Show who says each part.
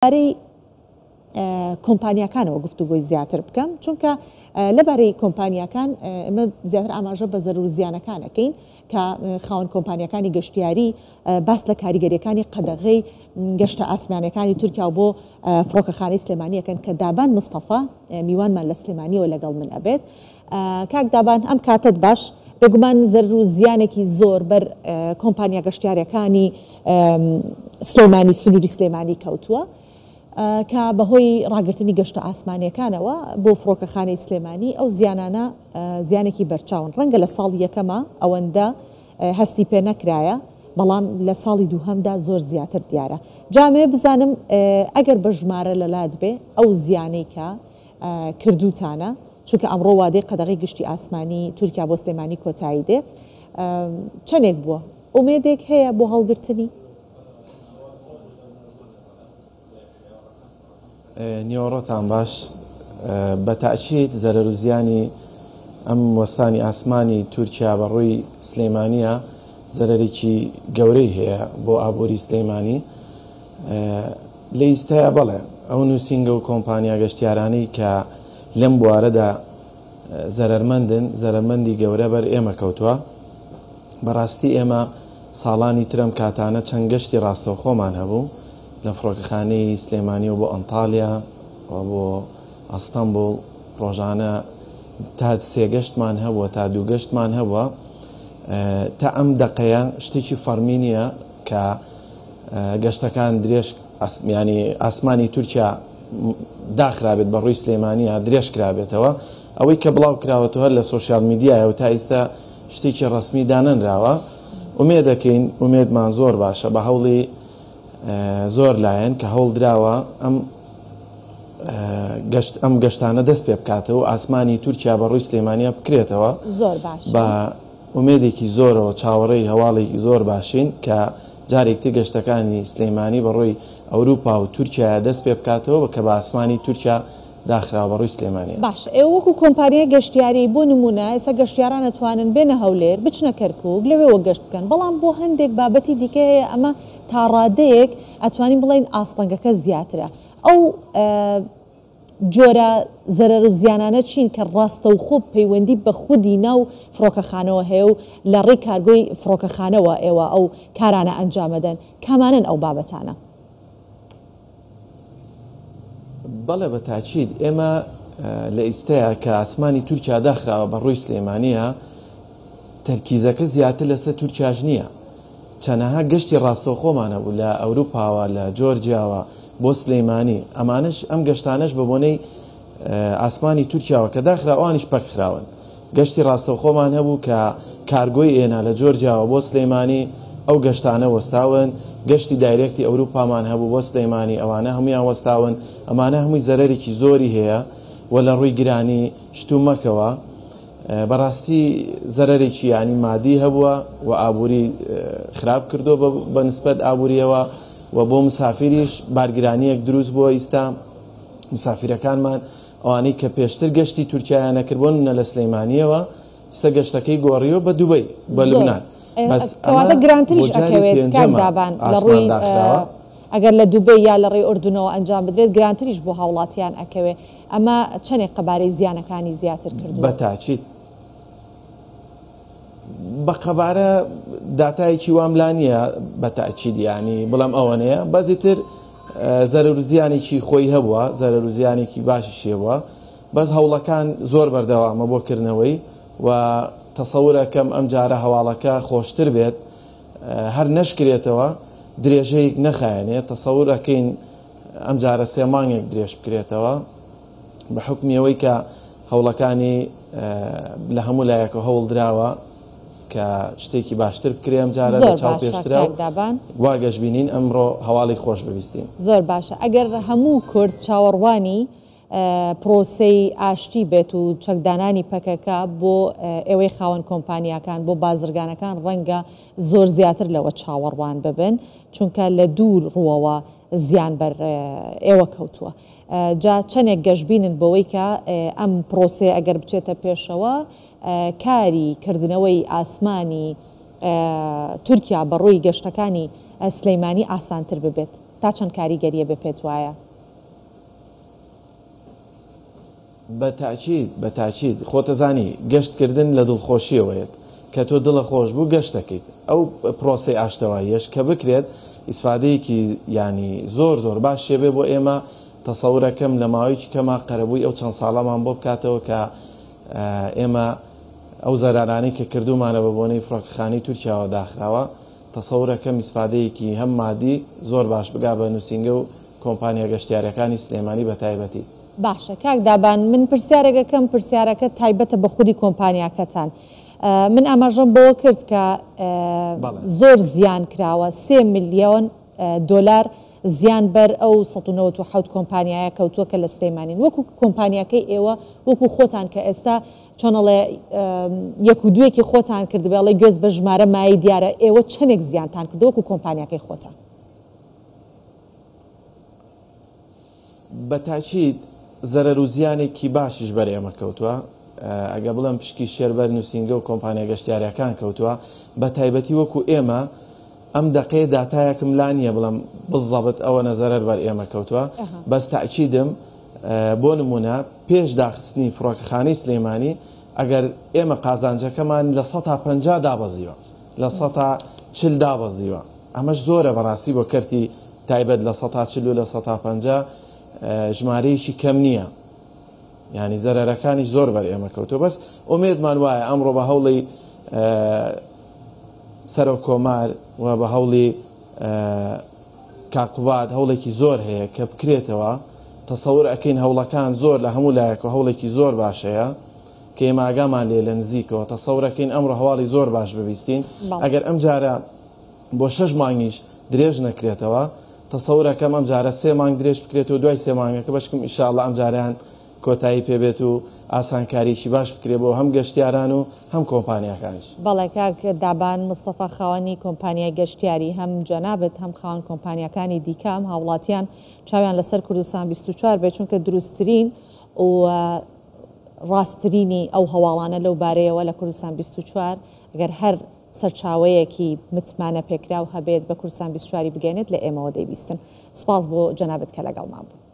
Speaker 1: لەبارەی کۆمپانیاکانەوە گفتوگۆی زیاتر بکەم چونکە لەبارەی کۆمپانیاکان ئێمە زیاتر ئاماژە بە زەرور و زیانەکانەکەین کە خاوەن کۆمپانیاکانی گەشتیاری باس لە کاریگەریەکانی قەدەغەی گەشتە ئاسمانیەکانی تورکیا و بۆ فڕۆکەخانەی سلێمانیەکەن کە دابان مستەفا میوانمان لە سلێمانیەوە لەگەڵ من ئەبێت. کاک دابان ئەم کاتت باش بێگومان زەرور و زیانێکی زۆر بەر کۆمپانیا گەشتیاریەکانی سلێمانی سنووری سلێمانی کەوتووە کە بەهۆی ڕاگررتنی گەشتە ئاسمانیەکانەوە بۆ فڕۆکەخانەی سلێمانی ئەو زیانانە زیانێکی بەرچاون ڕەنگە لە ساڵی یەکەمە ئەوەندە هەستی پێ نەکرایە بەڵام لە ساڵی دووهەمدا زۆر زیاتر دیارە. جامێ بزانم ئەگەر بە ژمارە لەلات بێ ئەو زیانەی کە کردوتانە چونکە ئەمڕۆ وادەی قەدەغەی گشتی ئاسمانی تورکیا بۆ سلێمانی کۆتایی دێ چەندێک بووە؟ ئومێدێک هەیە بۆ هەڵگرتنی؟
Speaker 2: نیوەڕۆتان باش بە تاکید زەرەر و زیانی ئەم وەستانی ئاسمانی تورکیا بەڕووی سلێمانیە زەرەرێکی گەورەی هەیە بۆ ئابووری سلێمانی. لە ئیستایا بەڵێ ئەو نووسینگە و کۆمپانیا گەشتیارانەی کە لەم بوارەدا زەرەرمەندی گەورە بەر ئێمە کەوتووە. بەڕاستی ئێمە ساڵانی ترم کاتانە چەند گەشتی ڕاستەوخۆمان هەبوو لە فڕۆکەخانەی سلێمانی و بۆ ئەنتالیا بۆ ئەستەمبول ڕۆژانە تا سێ گەشتمان هەبووە تا دوو گەشتمان هەبووە. تا ئەم دەقەیە شتێکی فەرمی نییە کە گەشتەکان درێژ ینی ئاسمانی تورکیا داخرابێت بە ڕووی سلێمانیە درێژ کرابێتەوە. ئەوەی کە بڵاو کراوەتەوە هەر لە سۆشیال میدیایە و تا ئێستا شتێکی ڕسمی دانەنراوە. ئومێد دەکەین ئومێدمان زۆر باشە بە هەوڵی زۆر لایەن کە هەوڵ دراوە ئەم گەشتانە دەست پێ بکاتەوە و ئاسمانی تورکیا بە ڕووی سلێمانیە بکرێتەوە بە ئومێدێکی زۆرەوە چاوەڕێی هەواڵێکی زۆر باشین کە جارێکتی گەشتەکانی سلێمانی بە ڕووی ئەوروپا و تورکیا دەست پێ بکاتەوە کە بە ئاسمانی تورکیا داخراوە بە ڕووی سلێمانیە.
Speaker 1: باش ئێوە وەکو کۆمپانیای گەشتیاری بۆ نمونە ئێستا گەشتیاران ئەتوانن بێنە هەولێر بچنە کەرکووک لەوێەوە گەشت بکەن بەڵام بۆ هەندێک بابەتی دیکە هەیە ئەمە تا ڕادەیەک ئەتوانین بڵێن ئاستەنگەکە زیاترە. ئەو جۆرە زەرەر و زیانانە چین کە ڕاستە و خۆ پەیوەندی بە خودی ناو فڕۆکەخانەوە هەیە و لە ڕێی کارگۆی فڕۆکەخانەوە ئێوە ئەو کارانە ئەنجامەدەن کامانن ئەو بابەتانە؟
Speaker 2: بەڵێ بە تاکید ئێمە لە ئیستەیە کە ئاسمانی تورکیا داخراوە بە ڕووی سلێمانیە تەرکیزەکە زیاتر لەسەر تورکیاش نییە. چەنەها گەشتی ڕاستەوخۆمانە بوو لە ئەوروپاوە لە جۆرجیاوە بۆ سلێمانی ئەمانش ئەم گەشتانەش بە بۆنەی ئاسمانی تورکیاوە کە داخراوانیش پەکخراون. گەشتی ڕاستەوخۆمان هەبوو کە کارگۆی ئێنا لە جۆرجیاوە بۆ سلێمانی ئەو گەشتانە وەستاون. گەشتی دایرێکتی ئەوروپامان هەبوو بۆ سلێمانی ئەوانە هەمویان وەستاون. ئەمانە هەمووی زەرەرێکی زۆری هەیە و لە ڕووی گرانی شتومەکەوە بەڕاستی زەرەرێکی ینی مادی هەبووە و ئابووری خراپ کردو بە نسبەت ئابووریەوە و بۆ مسافریش بارگرانیەک دروست بووە. ئیستا مسافرەکانمان ئەوانەی کە پێشتر گەشتی تورکیایان نەکردبوون لە سلێمانیەوە ئێستا گەشتەکەی گۆڕیەوە بە دوبەی بە لوبنان.
Speaker 1: کەواتە گرانتریش ئەکەوێت کاک دابان لە ڕووی ئەگەر لە دووبەی یا لە ڕێی ئوردونەوە ئەنجام بدرێت گرانتریش بۆ هاوڵاتیان ئەکەوێت. ئەمە چەندێک قەبارەی زیانەکانی زیاتر کردووە؟
Speaker 2: بە تاکید بە قەبارە داتایەکی واملانیە بە تاکید ینی بڵام ئەوەنەیە بەزیتر زەرەر و زیانێکی خۆی هەبووە زەرەر و زیانێکی باشی شێوە بەس هەوڵەکان زۆر بەردەوامە بۆکردنەوەی و تەسەورەکەم ئەم جارە هەواڵەکە خۆشتر بێت هەر نەشکرێتەوە درێژەیەک نەخایەنێت تەسەورەکەین ئەم جارە سێ مانگێک درێژ بکرێتەوە بە حکمیەوەی کە هەوڵەکانی لە هەموو لایەکە هەوڵ دراوە کە شتێکی باشتر بکرێ ئەم جارە لە چاو پێشترا وا گەشتبینین ئەمڕۆ هەواڵی خۆش ببیستین.
Speaker 1: زۆر باشە ئەگەر هەموو کورد چاوەڕوانی پرۆسەی ئاشتی بێت و چەکدانانی پەکەکە بۆ ئێوەی خاوەن کۆمپانیاکان بۆ بازرگانەکان ڕەنگە زۆر زیاتر لەوە چاوەڕوان ببن چونکە لە دوور ڕووەوە زیان بەر ئێوە کەوتووە. جا چەندێک گەشتبینن بەوەی کە ئەم پرۆسێ ئەگەر بچێتە پێشەوە کاری کردنەوەی ئاسمانی تورکیا بە ڕووی گەشتەکانی سلەیمانی ئاسانتر ببێت. تا چەند کاریگەریە بێ پێت وایە؟
Speaker 2: بەتاکید خۆتەزانی گەشتکردن لە دڵخۆشیەوەیەت کە تۆ دڵە خۆش بوو گەشت دەکەیت ئەو پرۆسی ئاشتەواییەش کە بکرێت ئیسفادەیەکی ینی زۆر باش شێبێ بۆ ئێمە تەسەورەکەم لە ماوەیەکی کەما قەرەبووی ئەو چەند ساڵەمان بۆ بکاتەوە کە ئێمە ئەو زەرانانەی کە کردومانە بە بۆنەی فڕۆکەخانەی تورکیاوە داخراوە تەسەورەکەم ئیسفادەیەکی هەم مادی زۆر باش بگا بە نووسینگە و کۆمپانیا گەشتیارەکانی سلێمانی بە تایبەتی.
Speaker 1: باشە کاک دابان من پرسیارێکەکەم پرسیارەکە تایبەتە بە خودی کۆمپانیاکەتان. من ئاماژەم بۆ کرد کە زۆر زیان کراوە 3 ملیۆن دلار زیان بەر ئەو 1970 کۆمپانیایە کەوتووە کە لە سلێمانین وەکو کۆمپانیاکەی ئێوە وەکو خۆتان کە ئێستا چۆنەڵێ یەک و دوێکی خۆتان کرد بێڵێ گوێز بە ژمارە مای دیارە ئێوە چەندێک زیانتان کردو وەکو کۆمپانیاکەی خۆتان؟
Speaker 2: بەتاکید زەرەر و زیانێکی باشیش بەر ئێمە کەوتووە ئەگە بڵم پشکی شێربەر نووسینگە و کۆمپانیا گەشتیاریەکان کەوتووە بە تایبەتی وەکو ئێمە ئەم دقەیە داتایەکم لا نییە بڵم بزەبت ئەوە نەزەرەر بەر ئێمە کەوتووە بەس تاکیدم بۆ نمونە پێش داخستنی فڕۆکەخانەی سلێمانی ئەگەر ئێمە قازانجەکەمان لە 150 دابەزیوە لە 140 دابەزیوە ئەمەش زۆرە بەڕاستی بۆ کەرتی تایبەت لە 140 و لە 150 ژمارەیەکی کەم نییە ینی زەرەرەکانی زۆر بەر ئێمە کەوتووە بەس ئومێدمان وایە ئەمڕۆ بە هەوڵی سەرۆ کۆمار و بە هەوڵی کاقوبات هەوڵێکی زۆر هەیە کە بکرێتەوە تەسەور ئەکەین هەوڵەکان زۆر لە هەموو لایەک و هەوڵێکی زۆر باشەیە کە ئێمە ئاگامان لێ لە نزیکەوە تەسەورەکەین ئەمڕۆ هەواڵی زۆر باش ببیستین ئەگەر ئەم جارە بۆ 6 مانگیش درێژ نەکرێتەوە تەسەورەکەم ئەم جارە 3 مانگ درێژ بکرێتەوە دوای 3 مانگەکە بەشکم ئینشاءالله ئەم جاریان کۆتایی پێبێت و ئاسانکاریشی باش بکرێ بۆ هەم گەشتیاران و هەم کۆمپانیاکانش.
Speaker 1: بەڵێ کاک دابان مستەفا خاوەنی کۆمپانیای گەشتیاری هەم جەنابەت هەم خاوەن کۆمپانیەکانی دیکەم هاوڵاتیان چاویان لەسەر کوردستان 24 بێت چونکە دروستترین و ڕاستترینی ئەو هەواڵانە لەو بارەیەوە لە کوردستان 24 ئەگەر هەر سەرچاوەیەکی متمانە پێکراو هەبێت بە کوردستان 24 بگەێنێت لە ئێمەوە دەیبیستن. سپاس بۆ جەنابەت کە لەگەڵمان بوو.